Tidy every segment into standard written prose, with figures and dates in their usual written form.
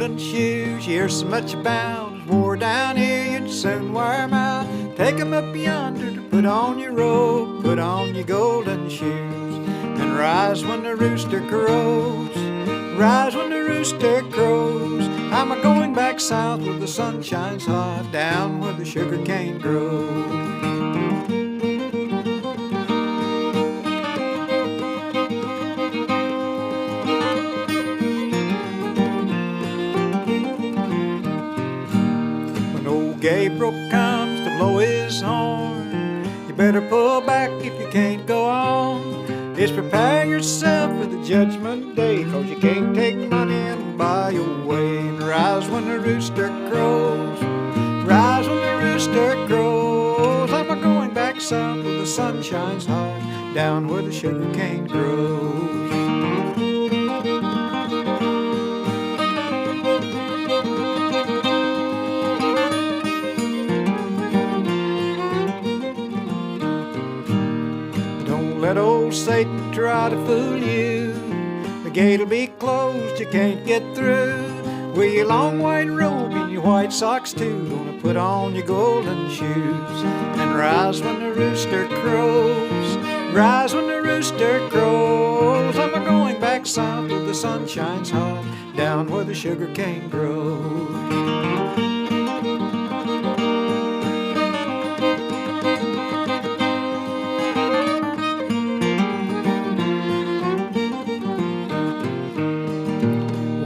golden shoes you hear so much about is wore down here, you'd soon wear 'em out. Take 'em up yonder to put on your robe, put on your golden shoes, and rise when the rooster crows, rise when the rooster crows. I'm a-going back south where the sun shines hot, down where the sugar cane grows. Gabriel comes to blow his horn, you better pull back if you can't go on. Just prepare yourself for the judgment day, 'cause you can't take money and buy your way. And rise when the rooster crows, rise when the rooster crows. I'm a-going back south where the sun shines hot, down where the sugar cane grows. Let old Satan try to fool you. The gate'll be closed, you can't get through. With your long white robe and your white socks too, gonna put on your golden shoes and rise when the rooster crows, rise when the rooster crows. I'm a-going back south where the sun shines hot, down where the sugar cane grows.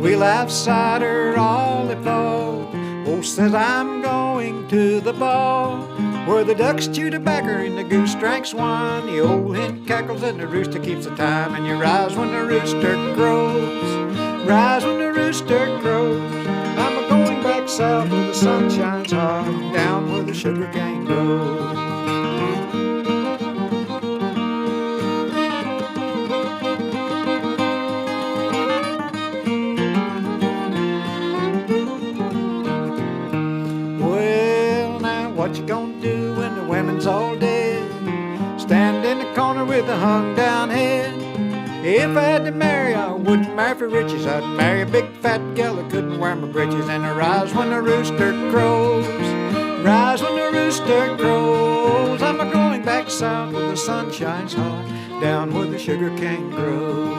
We'll have cider all the fall. Oh, says I'm going to the ball, where the ducks chew tobacco and the goose drinks wine. The old hen cackles and the rooster keeps the time. And you rise when the rooster crows, rise when the rooster crows. I'm a-going back south where the sun shines hot, down where the sugar cane grows. What you gonna do when the women's all dead? Stand in the corner with a hung down head. If I had to marry, I wouldn't marry for riches. I'd marry a big fat gal that couldn't wear my britches. And I rise when the rooster crows, rise when the rooster crows. I'm a-going back south where the sun shines hot, down where the sugar cane grows.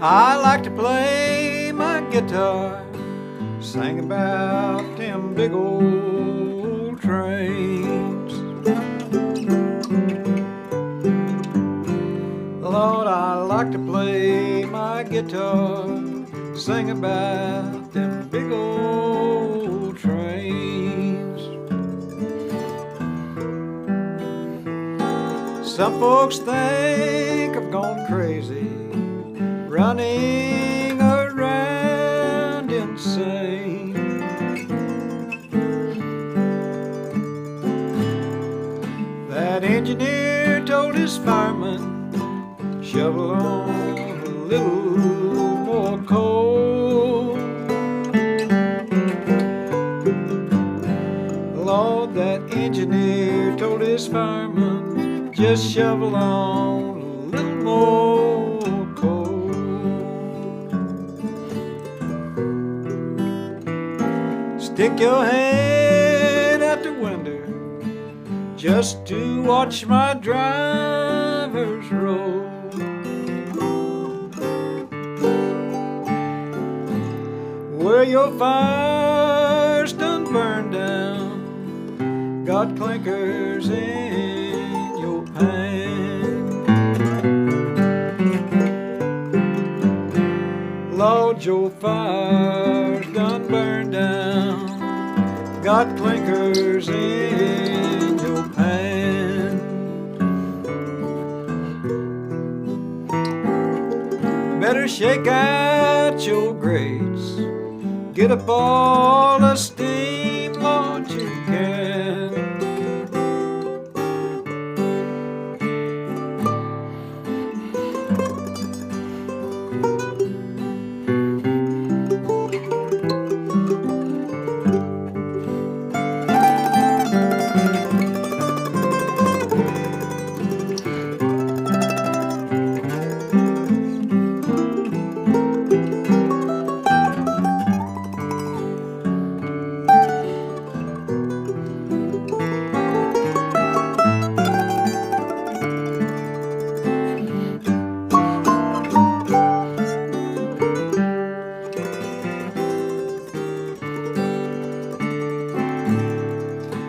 I like to play my guitar, sing about them big old trains. Lord, I like to play my guitar, sing about them big old trains. Some folks think I've gone crazy, running around insane. That engineer told his fireman, shovel on a little more coal. Lord, that engineer told his fireman, just shovel on a little more coal. Stick your head out the window just to watch my drivers roll. Where your fire's done burned down, got clinkers in your pan. Lord, your fire's done burned down, got clinkers in your pan. Better shake out your grates, get up all the steam, Lord, you can.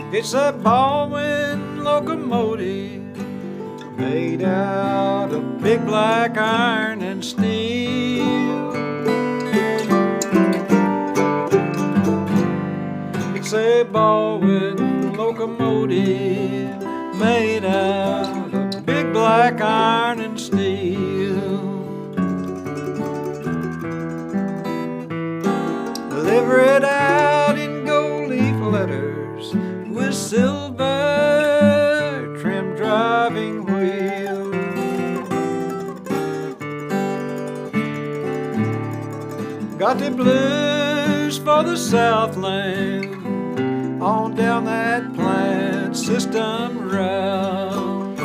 It's a Baldwin locomotive made out of big black iron and steel. It's a Baldwin locomotive made out of big black iron and steel. Deliver it out in gold leaf letters with silver trim driving wheel. Got the blues for the Southland on down that plant system route.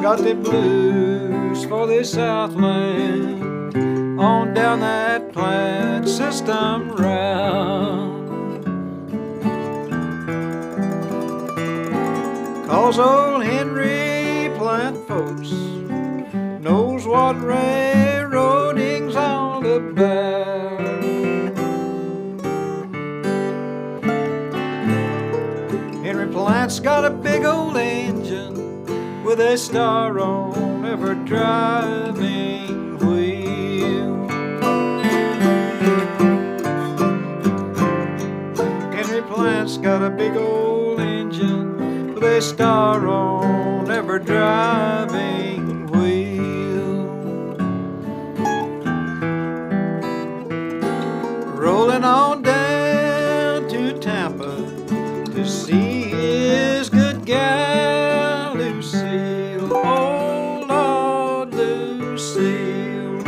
Got the blues for the Southland on down that plant system route. 'Cause old Henry Plant folks knows what railroading's all about. Henry Plant's got a big old engine with a star on every driving wheel. Henry Plant's got a big old engine with a star on every driving wheel. Rolling on down to Tampa to see his good gal Lucille, oh Lord Lucille.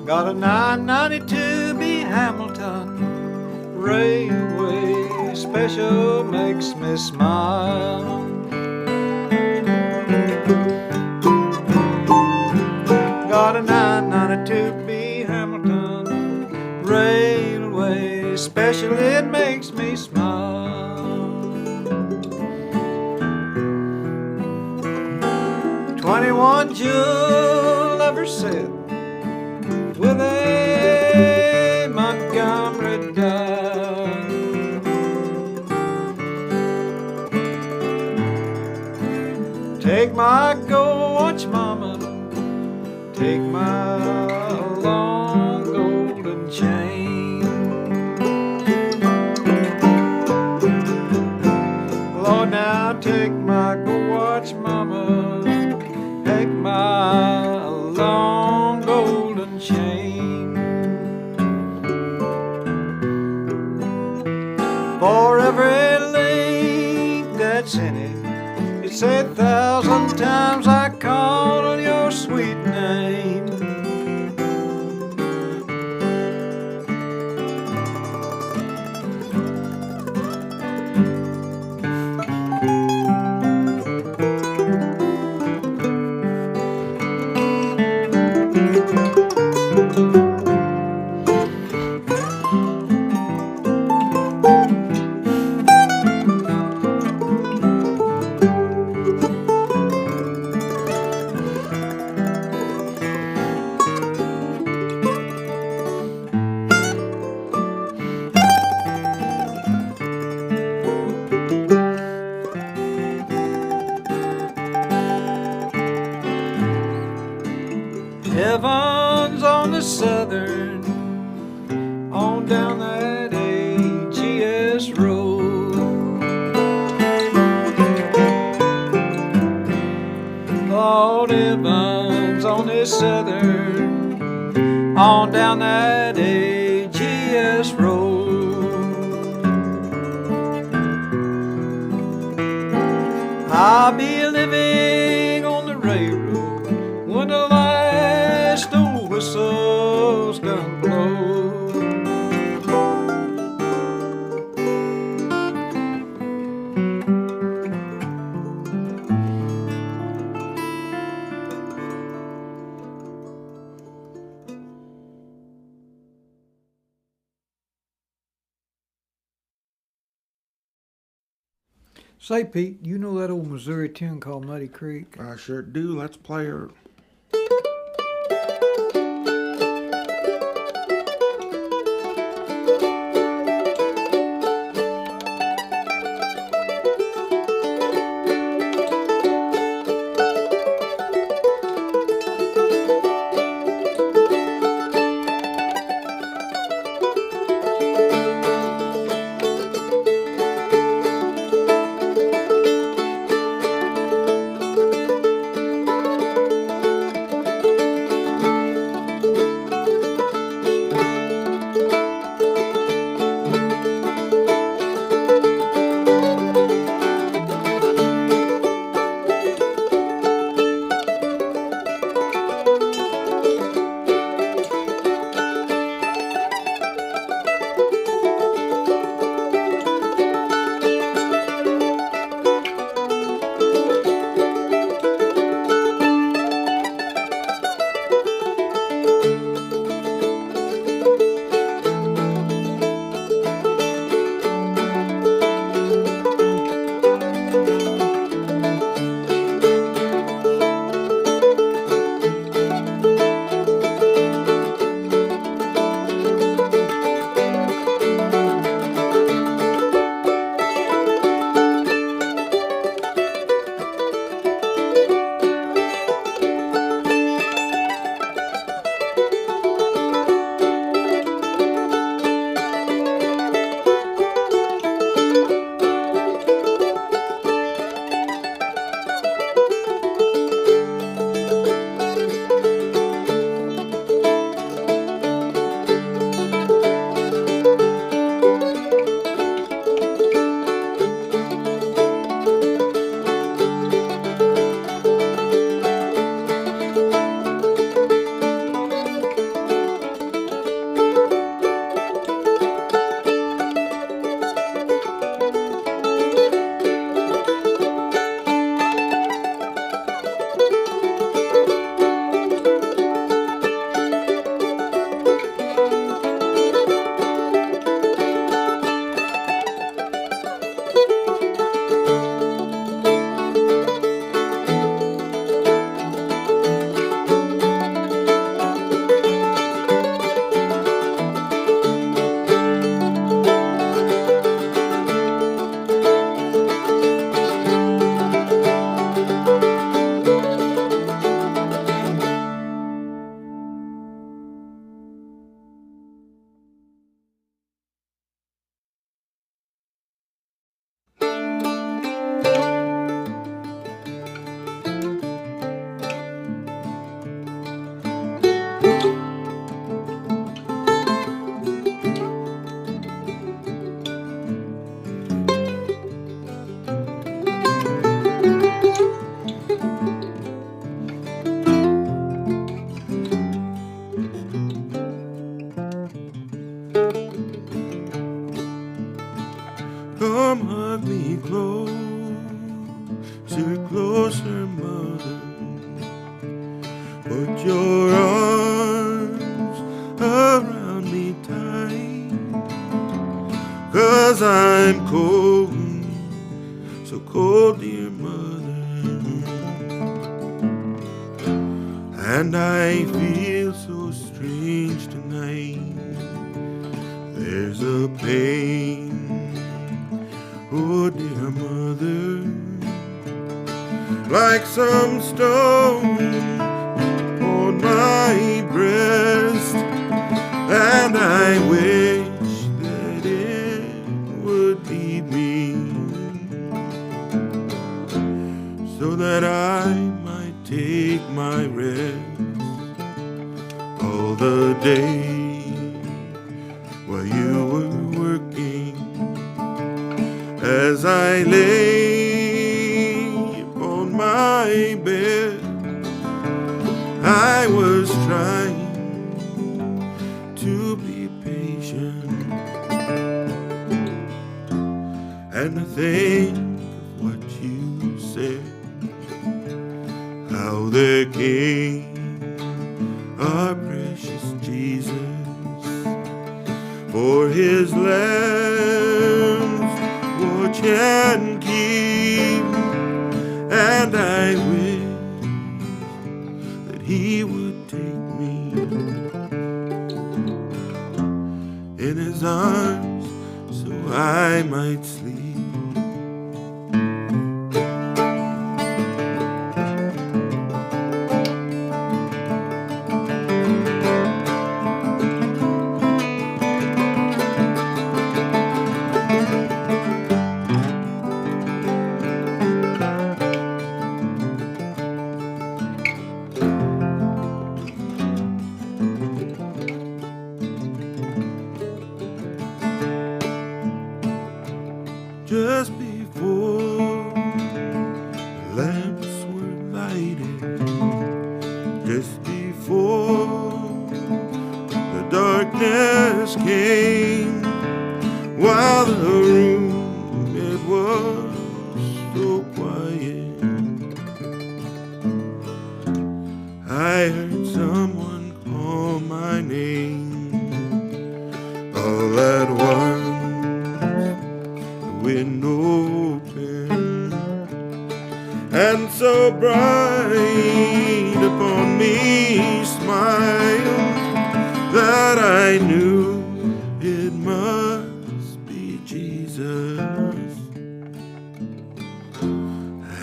Got a 992B Hamilton Railway Special, makes me smile. Got a 992B Hamilton Railway Special, it makes me smile. 21 jewel ever set with a Montgomery dial. Take my go watch mama, take my long golden chain. Lord, now take my go watch mama, take my long golden chain. For every link that's in it, it's 1,000 times I call your sweet name. Heaven's on the southern, on down that AGS road. Lord, heaven's on the southern, on down that AGS road. I'll be living on the railroad when the last old whistle's done blow. Say, Pete, you know that old Missouri tune called Muddy Creek? I sure do. Let's play her. Put your arms around me tight, 'cause I'm cold, so cold, dear mother, and I feel so strange tonight. There's a pain, oh dear mother, like some stone on my breast, and I wish that it would be me, so that I might take my rest all the day while you were working. As I lay upon my bed, I was trying to be patient and to think of what you said, how there came our precious Jesus for his lambs watch and keep, and I wish that he would take me in his arms so I might sleep. Just before the lamps were lighted, just before the darkness came, while the room it was so quiet, I heard someone call my name. All at once window open, and so bright upon me smiled that I knew it must be Jesus.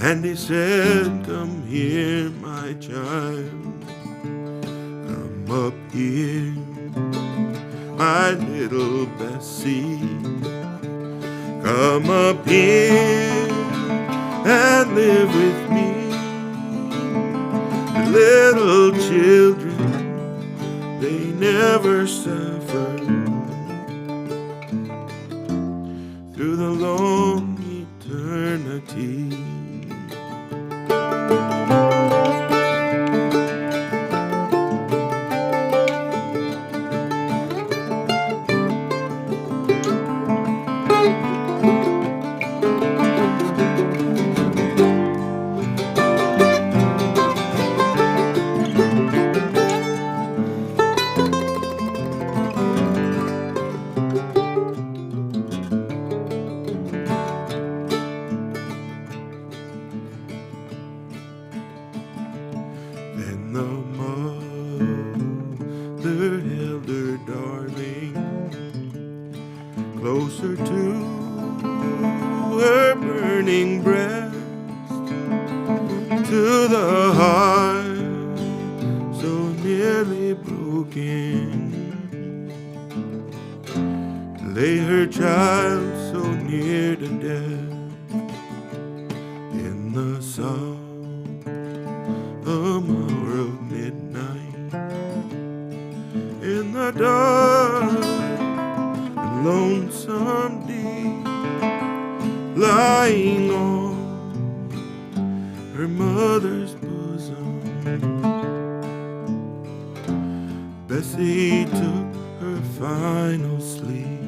And he said, "Come here, my child, come up here, my little Bessie. Come up here and live with me. The little children, they never suffer through the long eternity." Then the mother held her darling closer to her burning breast, to the heart so nearly broken, lay her child so near to death. In the soft hour of midnight, in the dark and lonesome deep, lying on her mother's bosom, Bessie took her final sleep.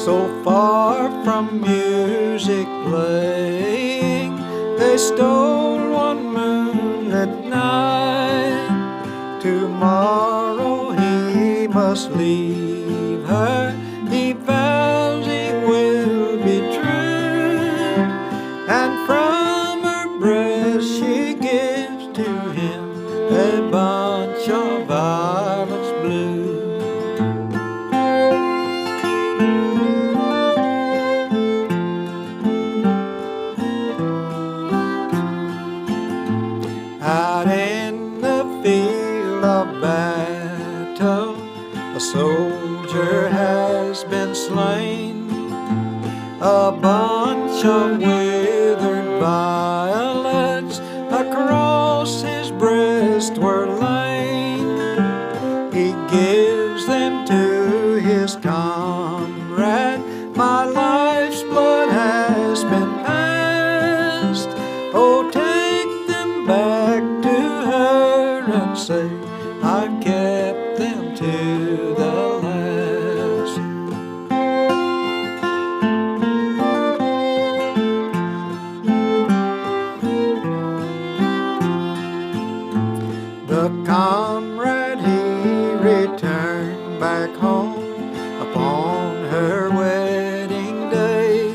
so far from music playing, they stole one moonlit night. Tomorrow he must leave her, he vows he will be true, and from her breast she gives to him a bunch of violets blue. Out in the field of battle, a soldier has been slain. A bunch of withered violets across his breast were laid. He gives them to his comrade. My life's blood has been past. Oh, take them back to her and say I've kept them to the last. The comrade he returned back home upon her wedding day,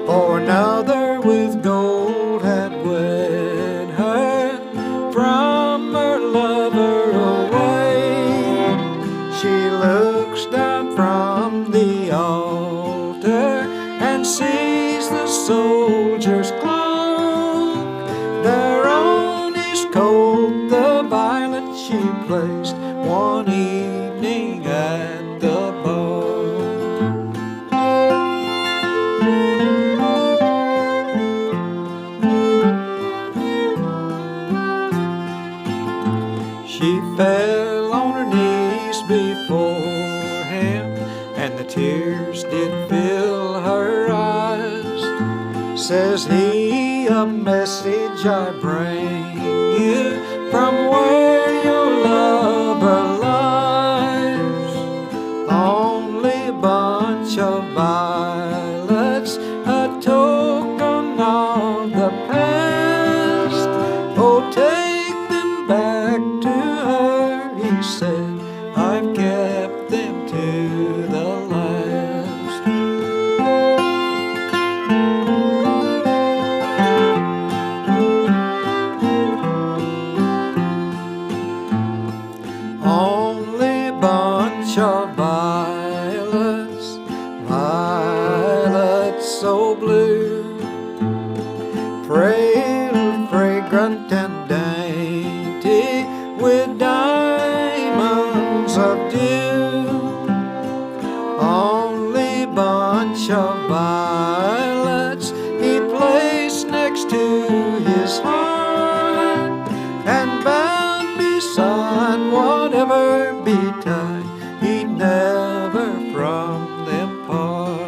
for another with gold had wed her from her lover away. She looks down from the altar and sees the soldier's cloak. There on his coat the violet she placed one evening at the ball. She fell on her knees before him, and the tears did fill her eyes. Says he, a message I bring you from where your lover lies. Only a bunch of violets, a token of the past. Oh, take them back to her, he said, I've kept them to the last. Only bunch of violets, violets so blue, frail, fragrant and dainty, with diamonds of dew. Only bunch of violets he placed next to his heart, and bound beside whatever betide, he'd never from them part.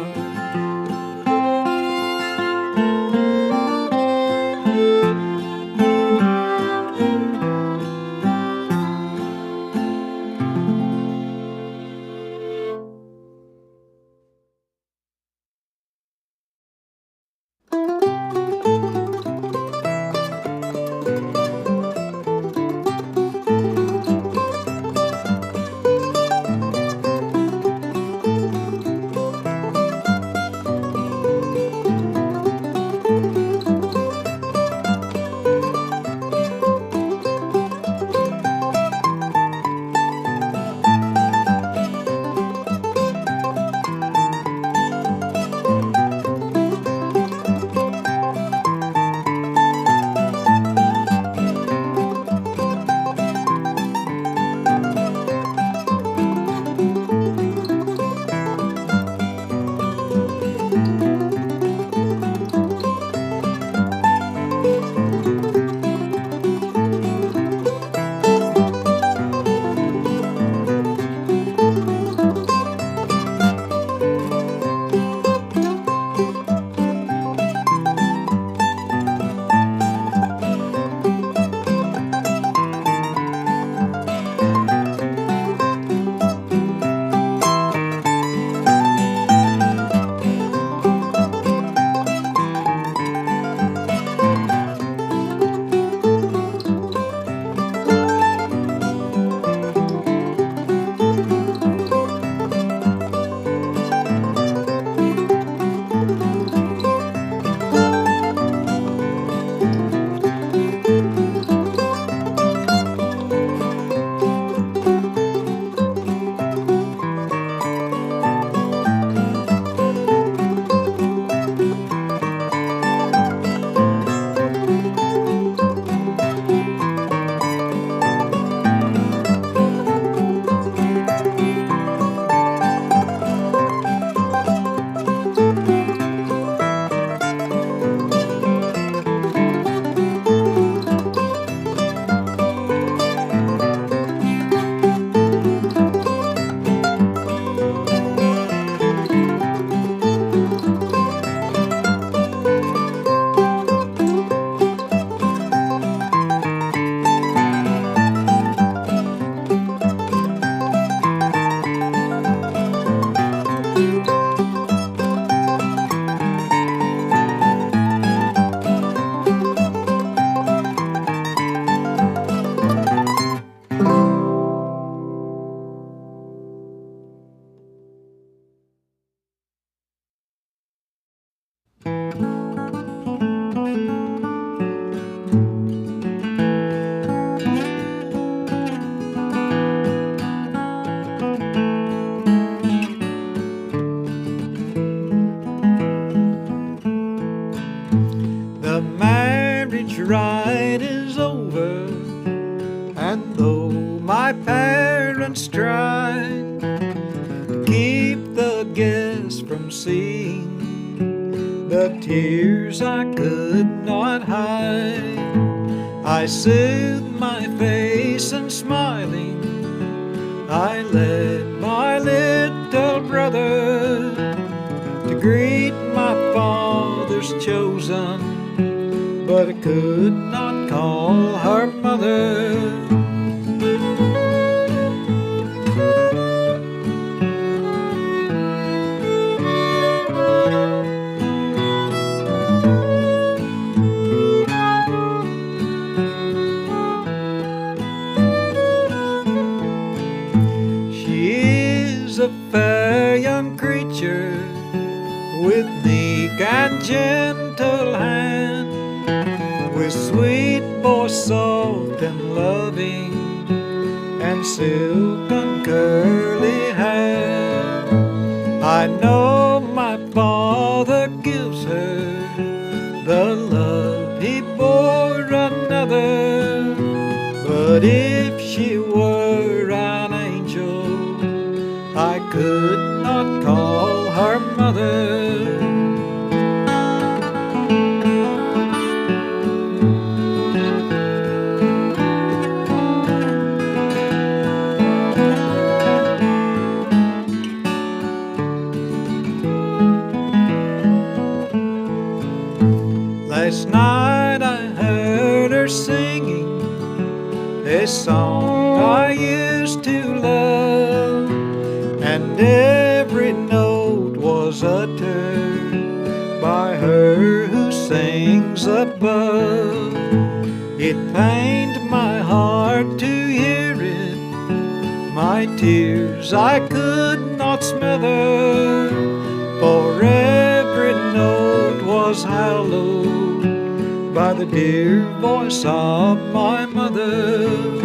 could guess from seeing the tears I could not hide. I soothed my face and smiling, I led my little brother to greet my father's chosen, but I could not call her mother. A fair young creature with meek and gentle hand, with sweet voice soft and loving, and silken curly hair. I know my Father gives her the love he bore another, but if she were an angel, I could not call her mother. Last night I heard her singing a song I used to love, and every note was uttered by her who sings above. It pained my heart to hear it, my tears I could not smother, for every note was hallowed by the dear voice of my mother.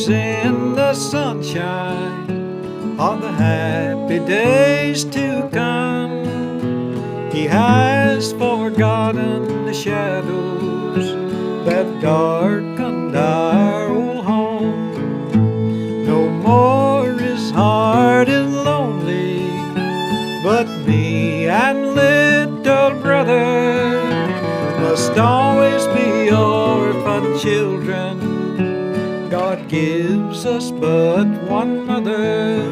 In the sunshine of the happy days to come, he has forgotten the shadows that darkened our old home. No more his heart is lonely, but me and little brother must always be orphan children. God gives us but one mother.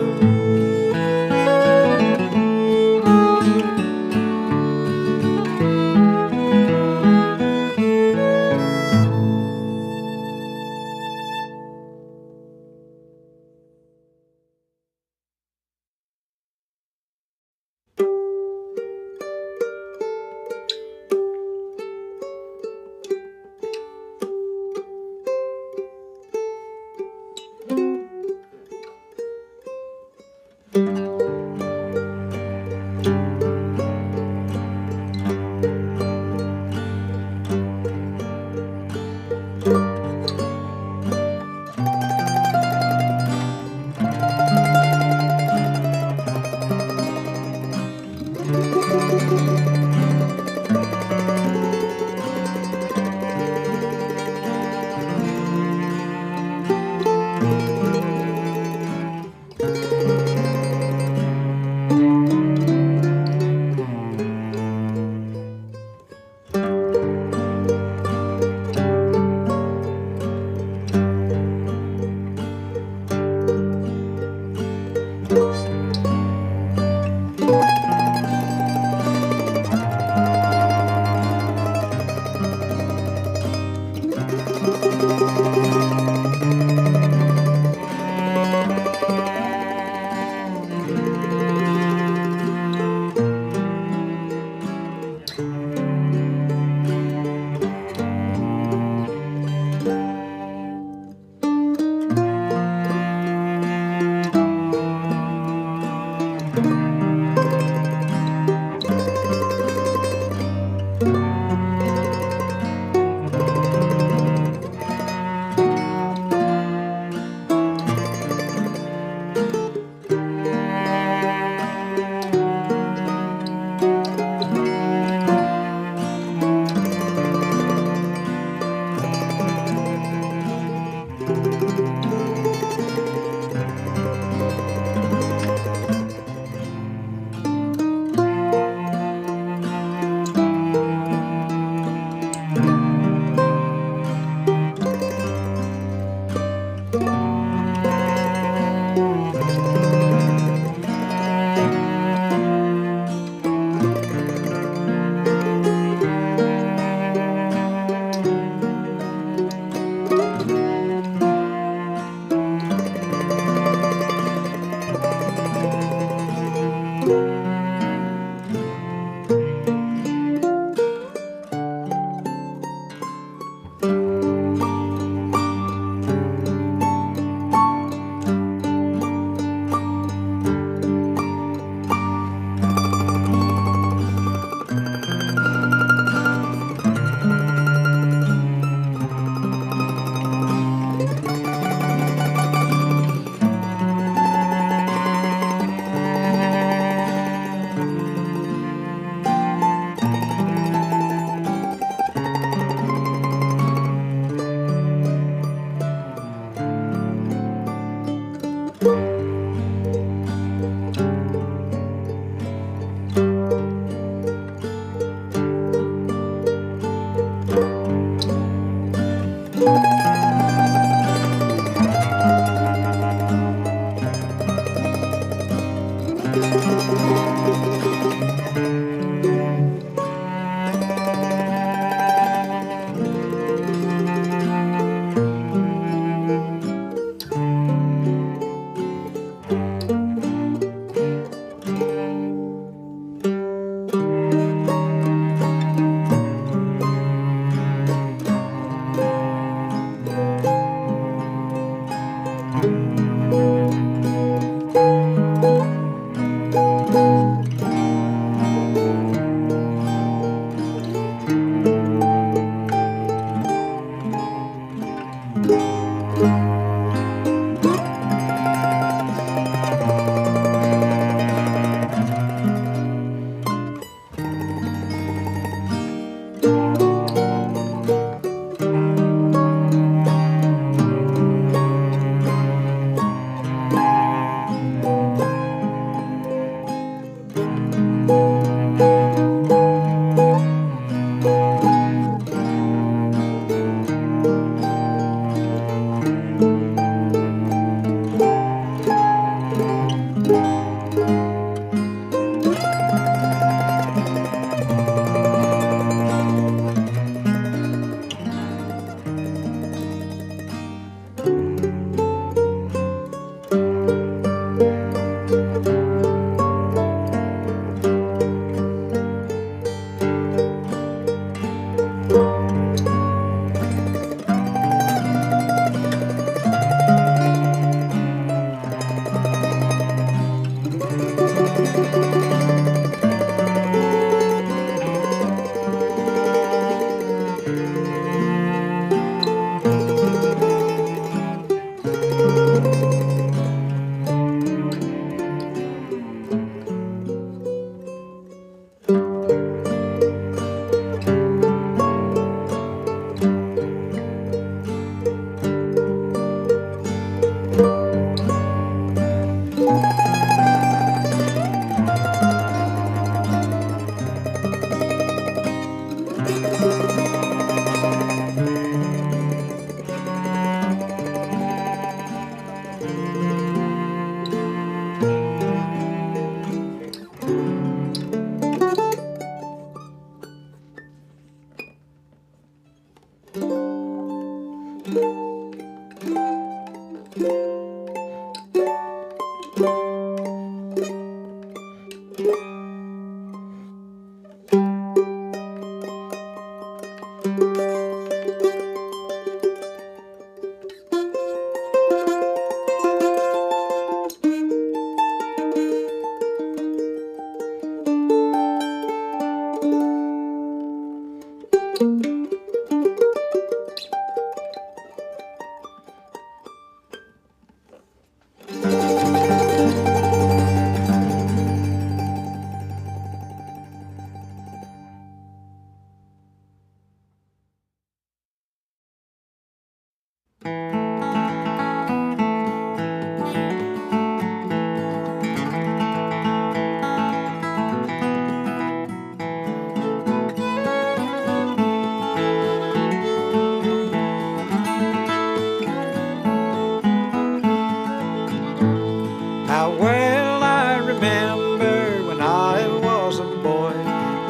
How well I remember when I was a boy.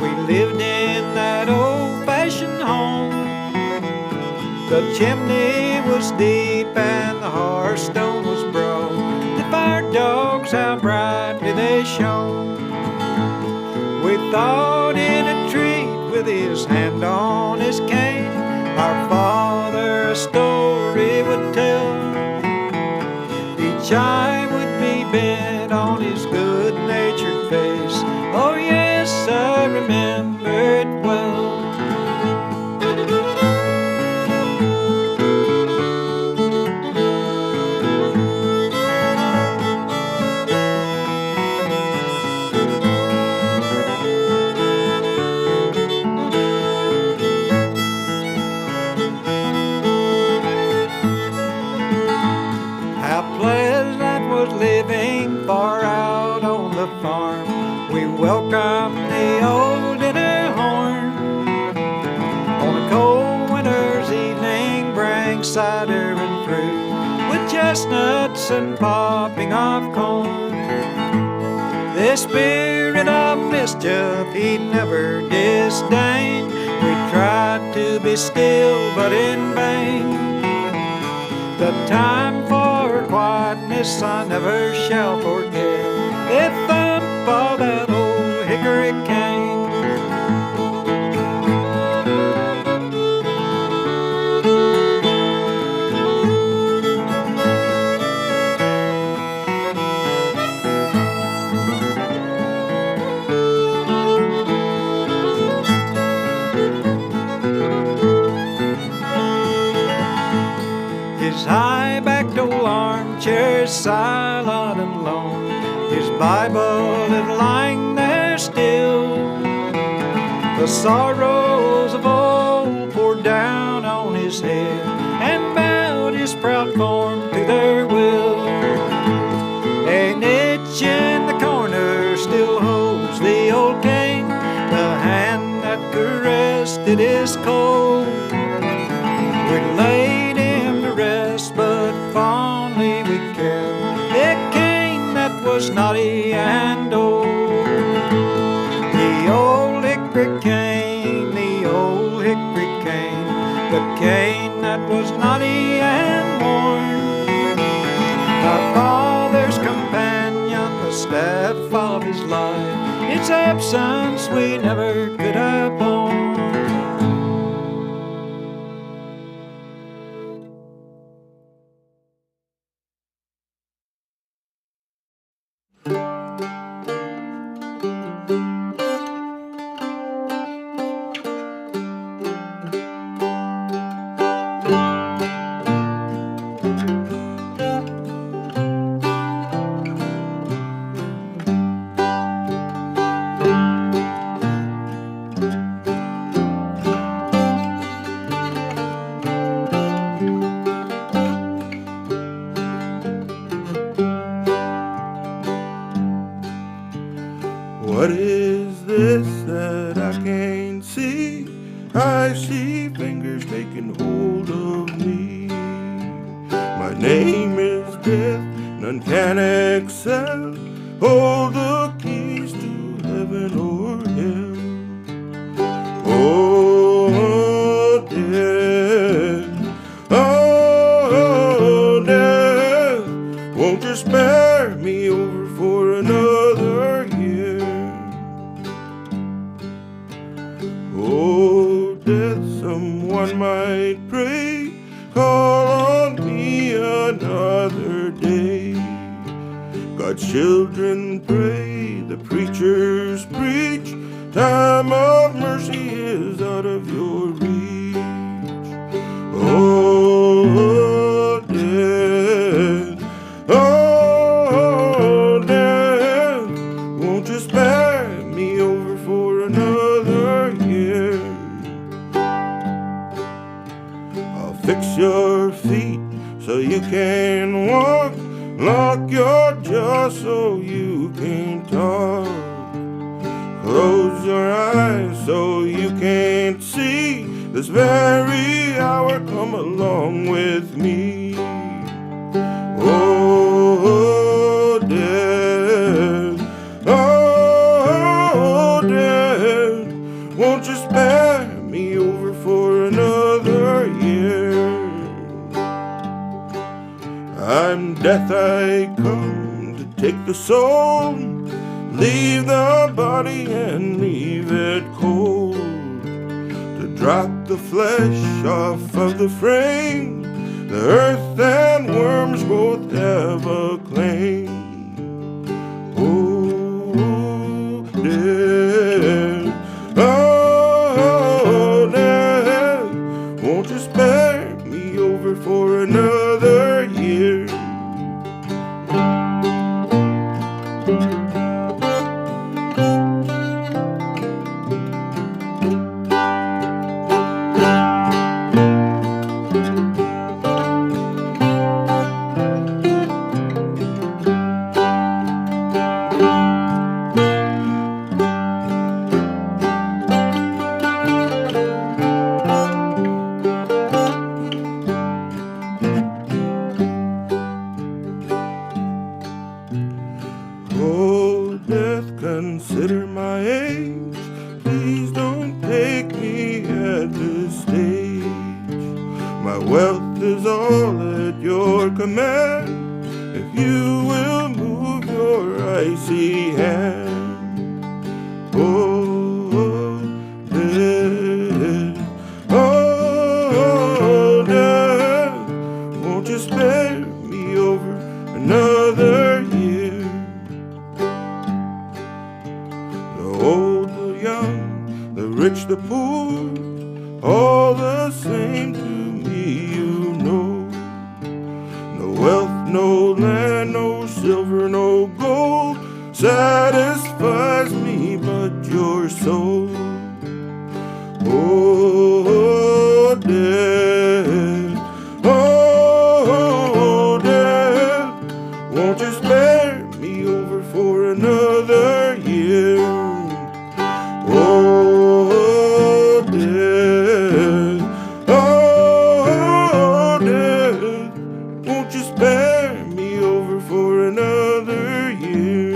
We lived in that old-fashioned home. The chimney was deep and the hearthstone was broad. The fire dogs, how brightly they shone. We thought in a treat with his hand on his cane, our father a story would tell. Each eye would be bent on his good-natured face. Oh yes, I remember it well. Living far out on the farm, we welcomed the old dinner horn. On a cold winter's evening, bring cider and fruit, with chestnuts and popping of corn. The spirit of mischief he never disdained. We tried to be still, but in vain. The time for quietness I never shall forget, the thump of that old hickory cane. His high-backed old armchair, silent and lone, his Bible is lying there still. The sorrows of old poured down on his head and bowed his proud form to their will. A niche in the corner still holds the old cane, the hand that caressed it is cold. We laid him to rest, but fondly we kept the cane that was naughty and old. The old hickory cane, the old hickory cane, the cane that was naughty and worn. Our father's companion, the staff of his life, its absence we never could have borne. What is this that I can't see? I see fingers taking hold of me. My name is Death, none can excel. Hold the keys to heaven or hell. Oh, death, won't you spare me over for another year? Oh, death, someone might pray, call on me another day. God's children pray, the preachers preach, time of mercy is out of your reach. Oh, death, oh, death, won't you spare me over for another year? I'll fix your feet so you can walk, lock your jaw so you can talk. Close your eyes so you can't see. This very hour, come along with me. Oh, death, oh, death, won't you spare me over for another year? I'm death, I come to take the soul, leave the body and leave it cold, to drop the flesh off of the frame, the earth and worms both have a claim. Oh, death, oh, death, won't you spare me over for another year? Consider my age, please don't take me at this stage. My wealth is all at your command, if you will move your icy hand. Oh, death, oh, death, won't you spare me over another year? Old, the young, the rich, the poor, all the same to me, you know. No wealth, no land, no silver, no gold satisfies me but your soul. Oh, death, oh, death, won't you spare me over for another year? Oh, death, oh, death, won't you spare me over for another year?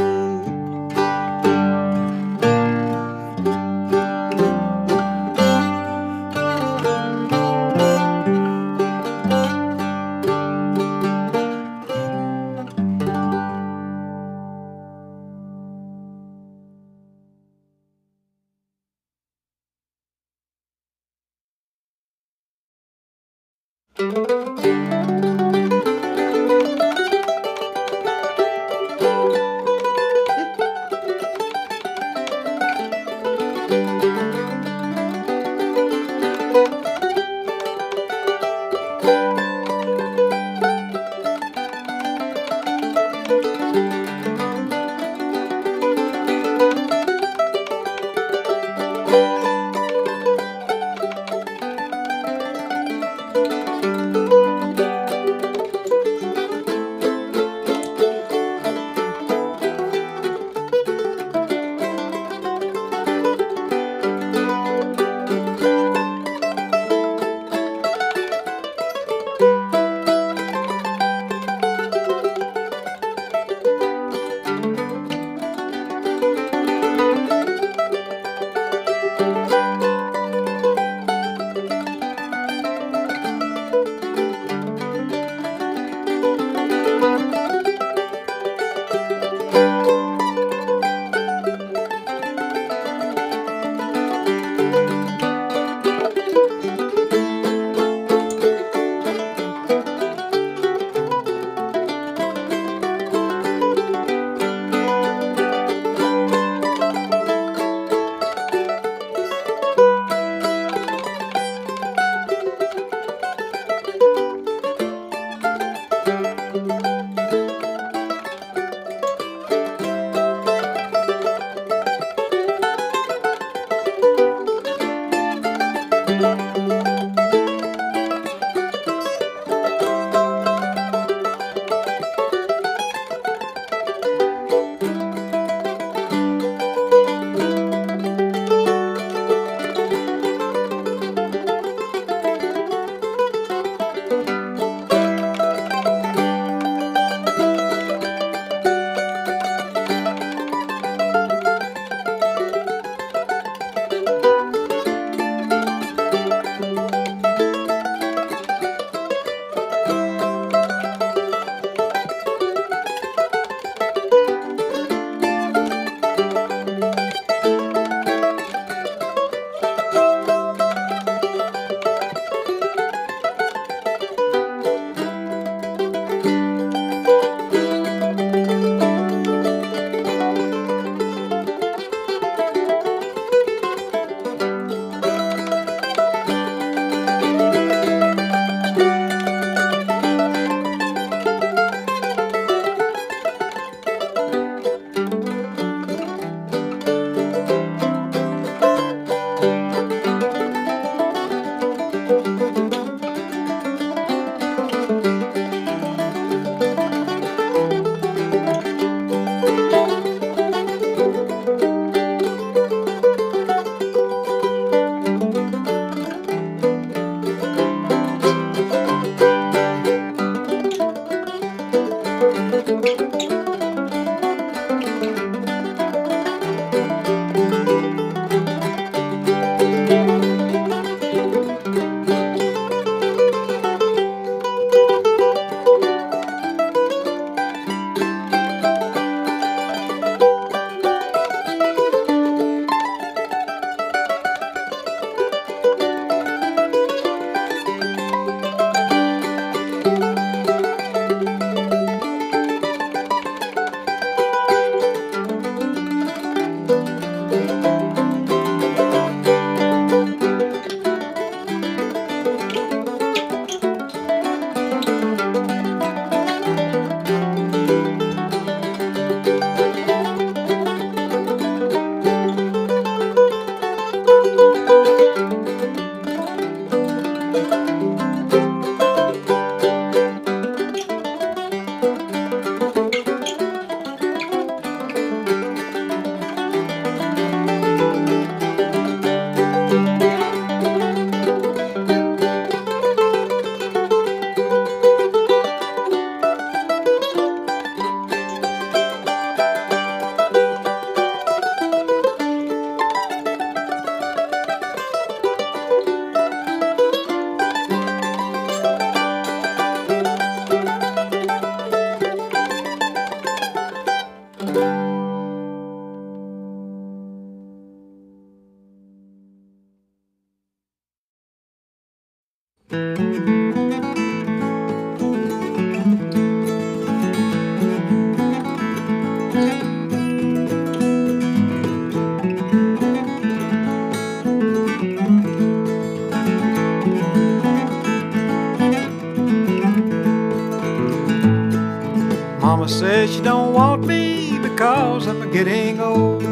Mama says she don't want me because I'm getting old.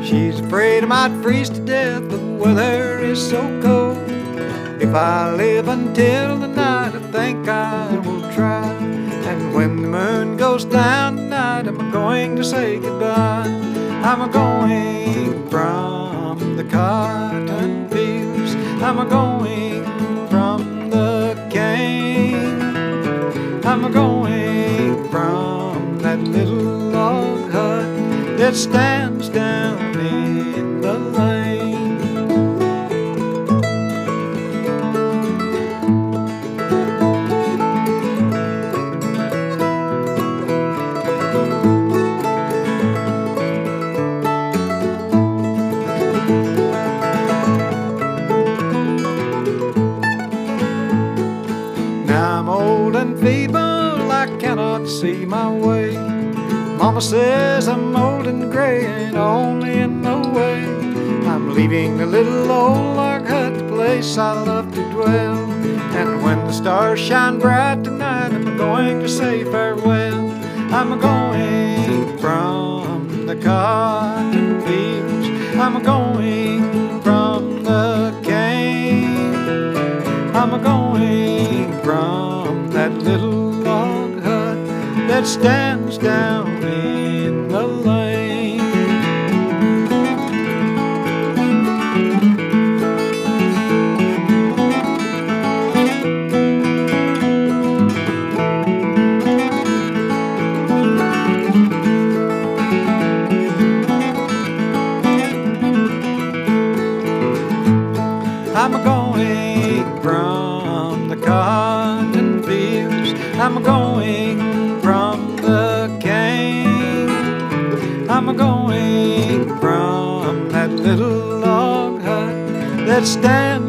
She's afraid I might freeze to death, the weather is so cold. If I live until the night, I think I will try. And when the moon goes down tonight, I'm going to say goodbye. I'm going from the cotton fields, I'm going from the cane, I'm going from that little log hut that stands down in the lane. Now I'm old and feeble, I cannot see my way. Mama says I'm old and gray, ain't only in no way. I'm leaving the little old log hut, the place I love to dwell. And when the stars shine bright tonight, I'm going to say farewell. I'm going from the cotton fields, I'm going from the cane, I'm going from that little log hut that stands down in the lane. I'm going from the cotton fields, I'm going from the cane, I'm going from that little log hut that stands